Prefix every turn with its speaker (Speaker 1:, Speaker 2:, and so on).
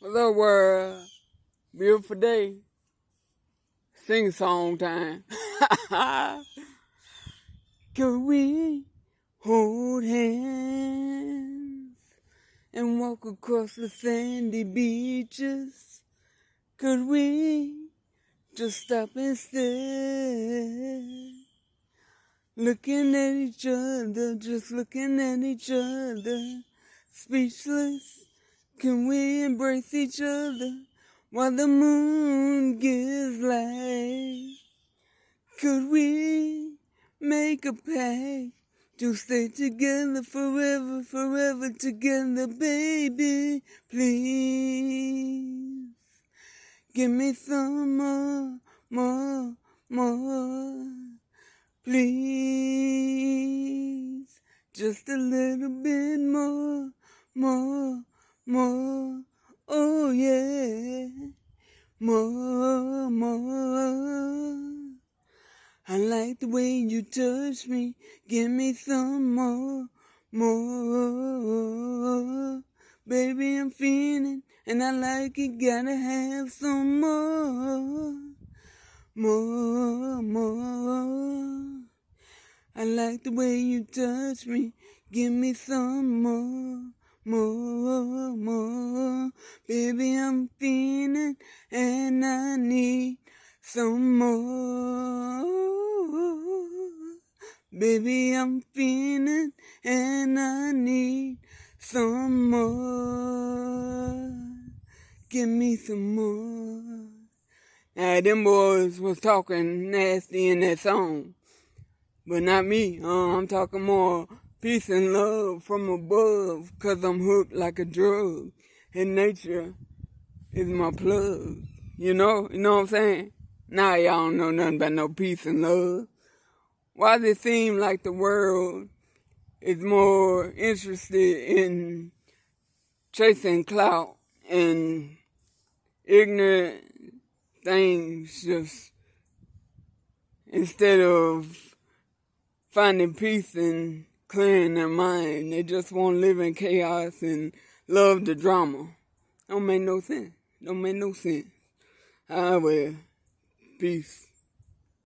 Speaker 1: Hello world, beautiful day, sing song time. Could we hold hands and walk across the sandy beaches? Could we just stop and stare? Looking at each other, just looking at each other, speechless. Can we embrace each other while the moon gives light? Could we make a pact to stay together forever, forever together, baby? Please give me some more. Please, just a little bit more. Oh yeah, more. I like the way you touch me. Give me some more. Baby, I'm feeling, and I like it. Gotta have some more. I like the way you touch me. Give me some more. Baby, I'm feeling and I need some more. Baby, I'm feeling and I need some more. Give me some more. Now, them boys was talking nasty in that song, but not me. I'm talking more peace and love from above, 'cause I'm hooked like a drug, and nature is my plug. You know what I'm saying? Now y'all don't know nothing about no peace and love. Why does it seem like the world is more interested in chasing clout and ignorant things, just instead of finding peace and clearing their mind? They just want to live in chaos and love the drama. Don't make no sense. Ah, well, peace.